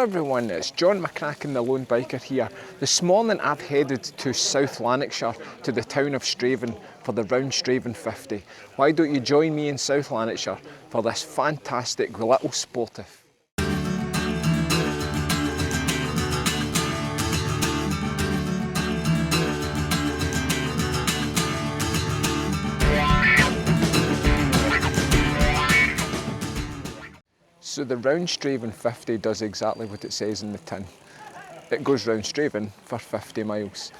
everyone, it's John McCracken, the Lone Biker here. This morning I've headed to South Lanarkshire, to the town of Strathaven for the Round Strathaven 50. Why don't you join me in South Lanarkshire for this fantastic little sportive? So the Round Strathaven 50 does exactly what it says in the tin. It goes round Strathaven for 50 miles.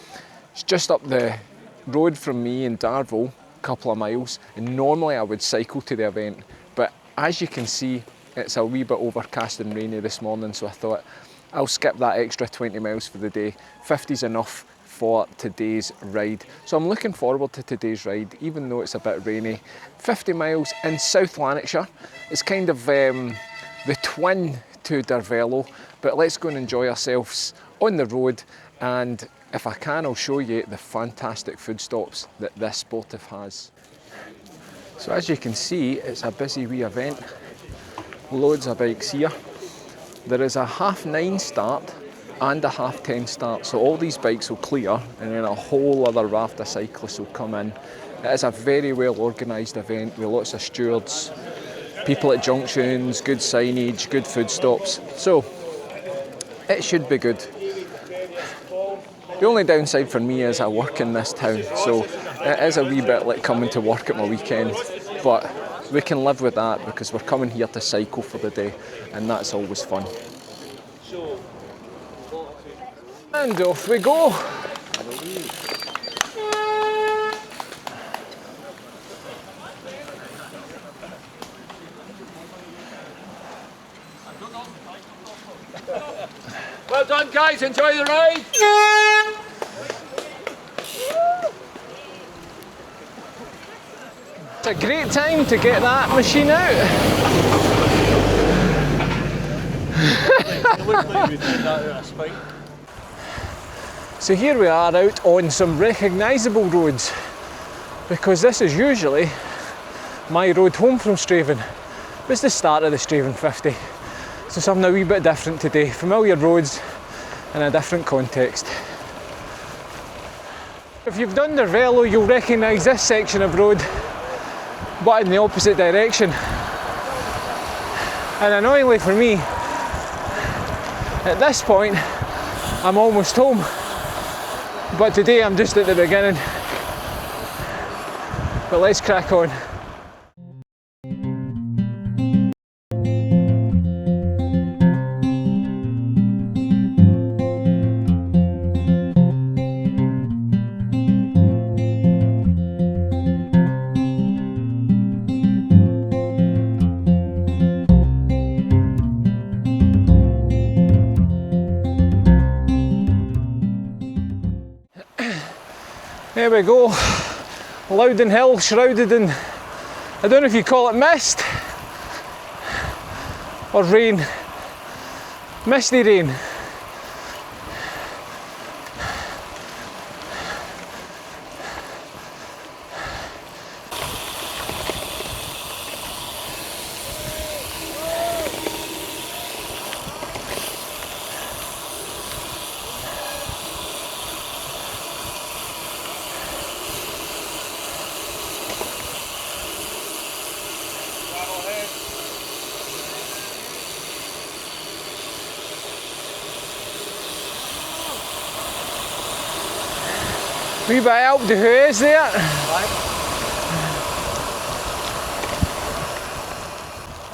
It's just up the road from me in Darvel, a couple of miles, and normally I would cycle to the event, but as you can see, it's a wee bit overcast and rainy this morning, so I thought I'll skip that extra 20 miles for the day. 50's enough for today's ride. So I'm looking forward to today's ride, even though it's a bit rainy. 50 miles in South Lanarkshire. It's kind of the twin to Darvello, but let's go and enjoy ourselves on the road, and if I can I'll show you the fantastic food stops that this sportive has. So as you can see, it's a busy wee event, loads of bikes here. There is a 9:30 start and a 10:30 start, so all these bikes will clear and then a whole other raft of cyclists will come in. It is a very well organised event with lots of stewards, people at junctions, good signage, good food stops, so it should be good. The only downside for me is I work in this town, so it is a wee bit like coming to work at my weekend, but we can live with that because we're coming here to cycle for the day, and that's always fun. And off we go! Well done, guys, enjoy the ride! It's a great time to get that machine out. So here we are out on some recognisable roads, because this is usually my road home from Strathaven. It's the start of the Strathaven 50. So something a wee bit different today, familiar roads in a different context. If you've done Darvello, you'll recognise this section of road, but in the opposite direction. And annoyingly for me, at this point, I'm almost home. But today I'm just at the beginning. But let's crack on. There we go, Loudoun Hill shrouded in, I don't know if you call it mist or rain, misty rain. Wee bit of Alpe d'Huez there.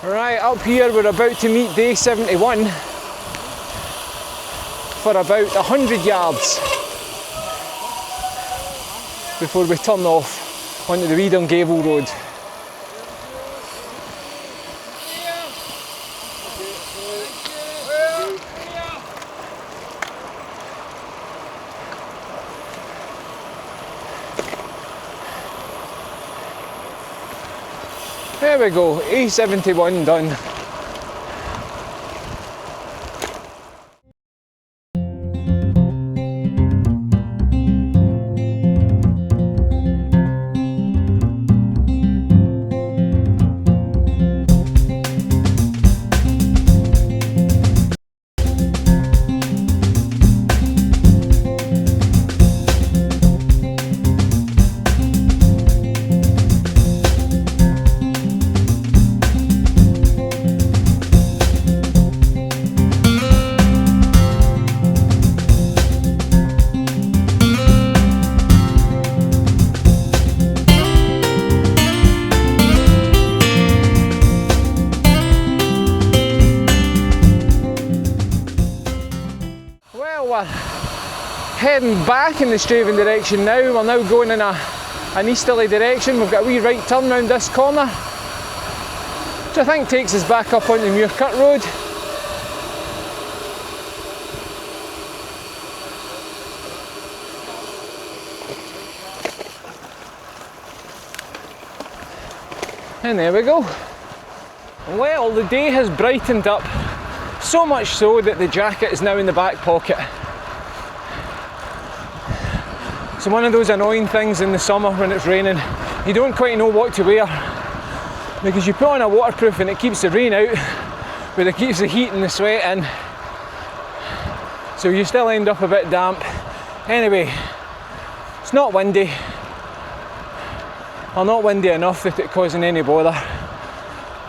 Right, up here we're about to meet day 71 for about 100 yards before we turn off onto the Loudoun Road. There we go, A71 done. Well, we're heading back in the Strathaven direction now. We're now going in an easterly direction. We've got a wee right turn round this corner, which I think takes us back up onto Muircut Road. And there we go. Well, the day has brightened up, so much so that the jacket is now in the back pocket. It's one of those annoying things in the summer when it's raining. You don't quite know what to wear, because you put on a waterproof and it keeps the rain out, but it keeps the heat and the sweat in. So you still end up a bit damp. Anyway, it's not windy. Well, not windy enough that it's causing any bother.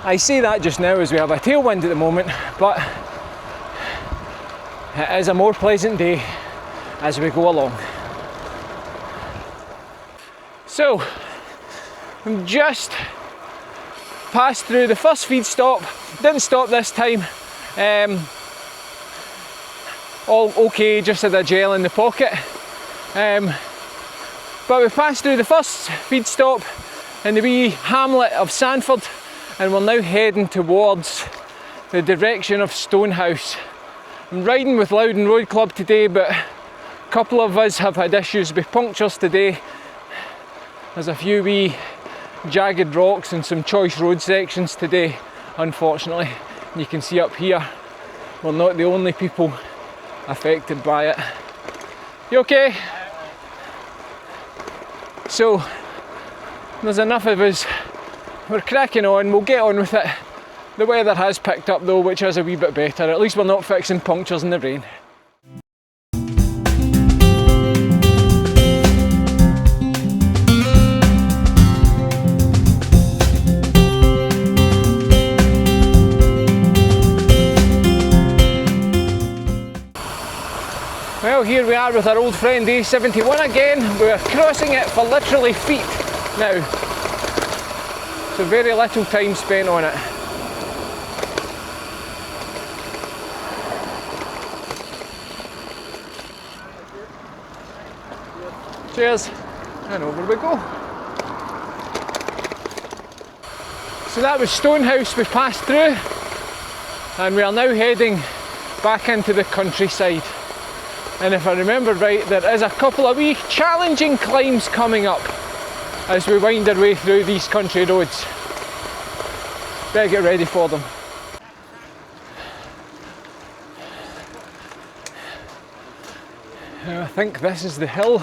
I say that just now as we have a tailwind at the moment, but it is a more pleasant day as we go along. So, I'm just passed through the first feed stop. Didn't stop this time. All okay, just had a gel in the pocket. But we passed through the first feed stop in the wee hamlet of Sanford, and we're now heading towards the direction of Stonehouse. I'm riding with Loudoun Road Club today, but a couple of us have had issues with punctures today. There's a few wee jagged rocks and some choice road sections today, unfortunately. You can see up here, we're not the only people affected by it. You okay? So, there's enough of us. We're cracking on, we'll get on with it. The weather has picked up though, which is a wee bit better. At least we're not fixing punctures in the rain. Well, here we are with our old friend A71 again. We're crossing it for literally feet now. So very little time spent on it. Cheers, and over we go. So that was Stonehouse we passed through, and we are now heading back into the countryside. And if I remember right, there is a couple of wee challenging climbs coming up as we wind our way through these country roads. Better get ready for them. Now, I think this is the hill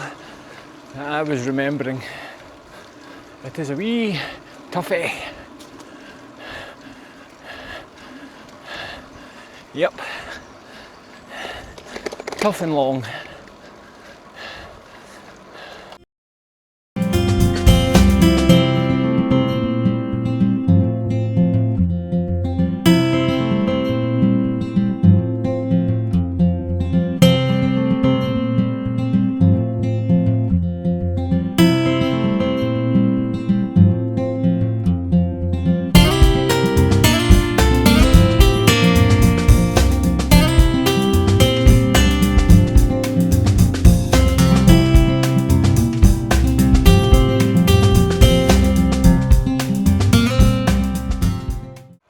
that I was remembering. It is a wee toughie. Yep. Tough and long.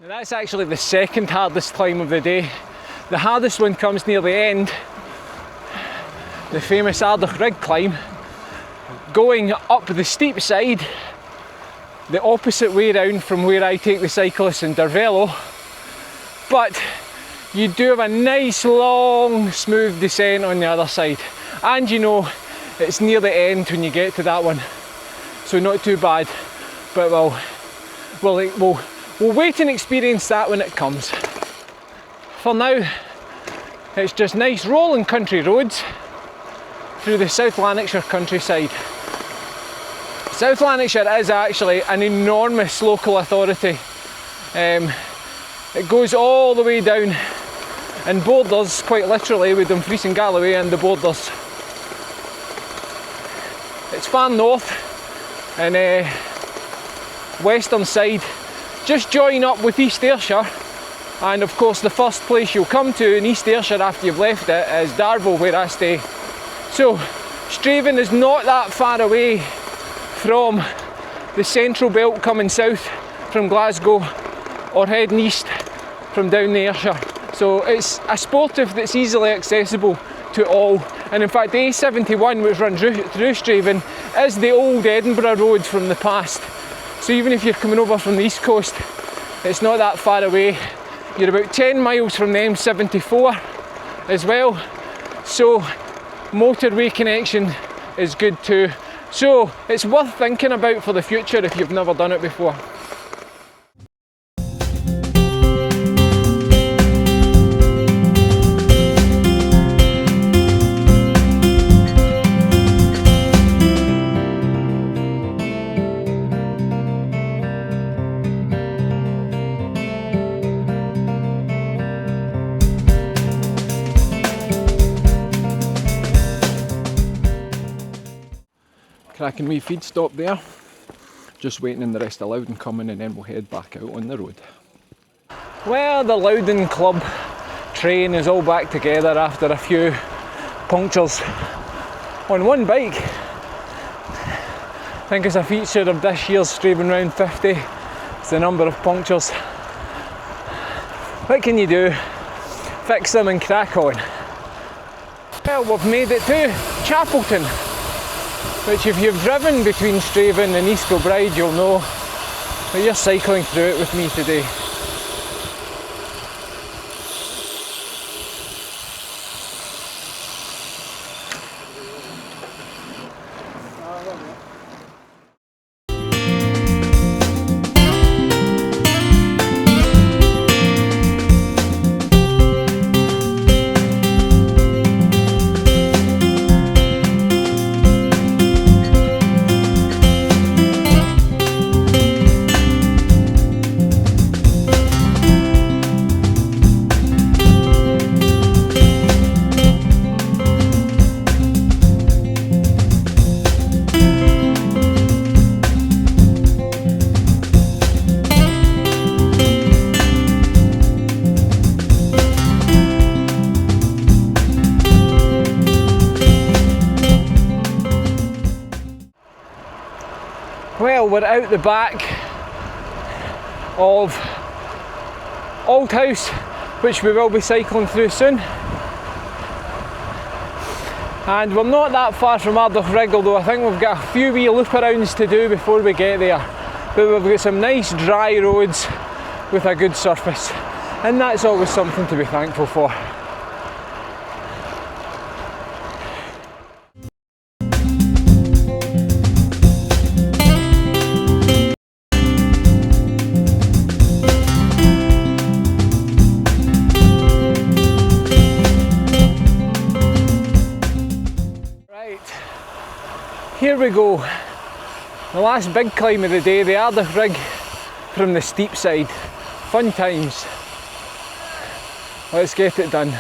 That's actually the second hardest climb of the day. The hardest one comes near the end, the famous Ardach Rig climb, going up the steep side, the opposite way round from where I take the cyclists in Darvello. But you do have a nice long smooth descent on the other side, and you know it's near the end when you get to that one, so not too bad. But we'll wait and experience that when it comes. For now, it's just nice rolling country roads through the South Lanarkshire countryside. South Lanarkshire is actually an enormous local authority. It goes all the way down and borders, quite literally, with Dumfries and Galloway and the borders. It's far north and western side. Just join up with East Ayrshire And of course the first place you'll come to in East Ayrshire after you've left it is Darvel, where I stay. So Strathaven is not that far away from the central belt coming south from Glasgow or heading east from down the Ayrshire. So it's a sportive that's easily accessible to all. And in fact the A71, which runs through Strathaven, is the old Edinburgh road from the past. So even if you're coming over from the east coast, it's not that far away. You're about 10 miles from the M74 as well. So motorway connection is good too. So it's worth thinking about for the future if you've never done it before. Cracking wee feed stop there. Just waiting in the rest of Loudoun coming, and then we'll head back out on the road. Well, the Loudoun Club train is all back together after a few punctures on one bike. I think it's a feature of this year's Strathaven Round 50. It's the number of punctures. What can you do? Fix them and crack on. Well, we've made it to Chapelton, which if you've driven between Strathaven and East Kilbride, you'll know that you're cycling through it with me today. Well, we're out the back of Old House, which we will be cycling through soon. And we're not that far from Ardagh, although I think we've got a few wee loop arounds to do before we get there. But we've got some nice dry roads with a good surface, and that's always something to be thankful for. Here we go, the last big climb of the day, the Ardagh Rig from the steep side. Fun times. Let's get it done.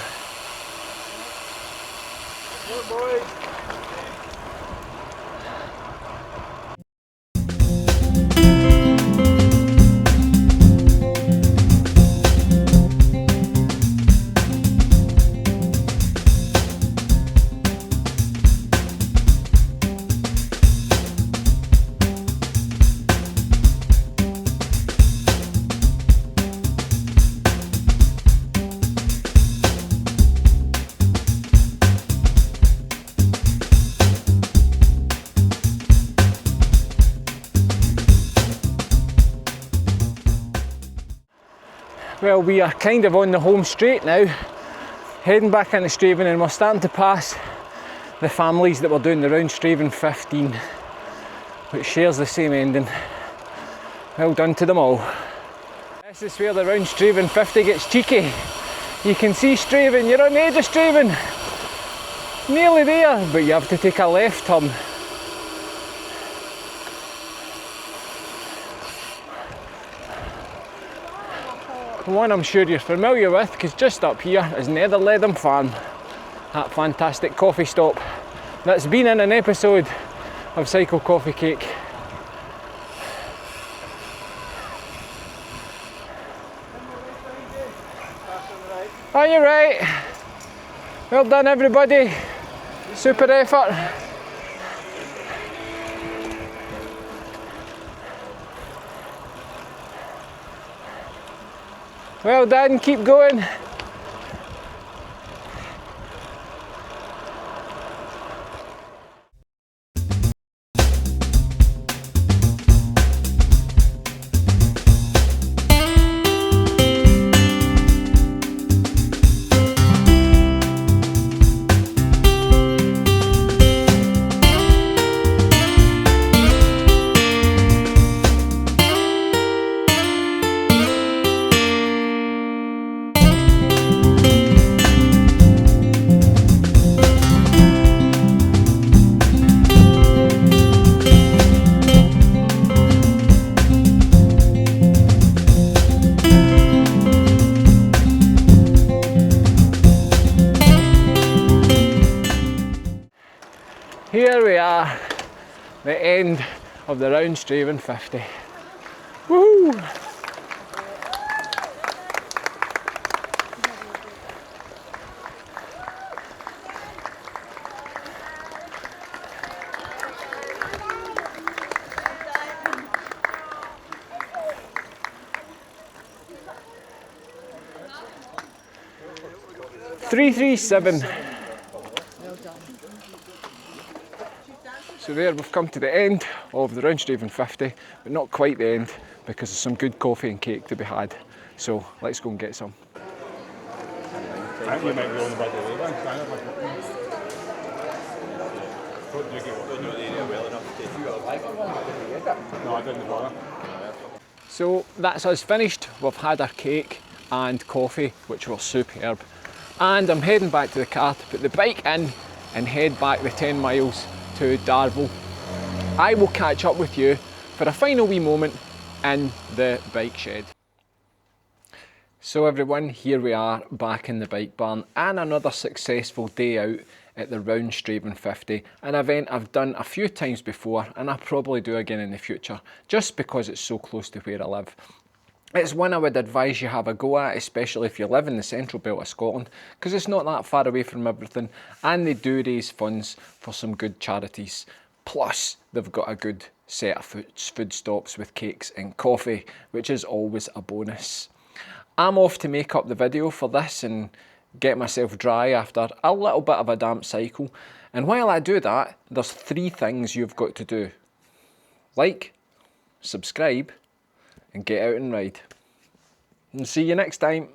Well, we are kind of on the home straight now, heading back into Strathaven, and we're starting to pass the families that were doing the Round Strathaven 15, which shares the same ending. Well done to them all. This is where the Round Strathaven 50 gets cheeky. You can see Strathaven, you're on the edge of Strathaven, nearly there, but you have to take a left turn. One I'm sure you're familiar with, because just up here is Netherleadham Farm, that fantastic coffee stop that's been in an episode of Cycle Coffee Cake. On your right. Well done everybody. Super effort. Well done, keep going. Here we are, the end of the Round Strathaven 50. Woo! .337. So there, we've come to the end of the Round Strathaven 50, but not quite the end because there's some good coffee and cake to be had. So let's go and get some. I think you might be on the bad way then. No, I didn't bother. So that's us finished. We've had our cake and coffee, which were superb. And I'm heading back to the car to put the bike in and head back the 10 miles to Darvel. I will catch up with you for a final wee moment in the bike shed. So everyone, here we are back in the bike barn and another successful day out at the Round Strathaven 50, an event I've done a few times before and I'll probably do again in the future, just because it's so close to where I live. It's one I would advise you have a go at, especially if you live in the central belt of Scotland, because it's not that far away from everything and they do raise funds for some good charities. Plus, they've got a good set of food stops with cakes and coffee, which is always a bonus. I'm off to make up the video for this and get myself dry after a little bit of a damp cycle. And while I do that, there's 3 things you've got to do. Like, subscribe, and get out and ride. And see you next time.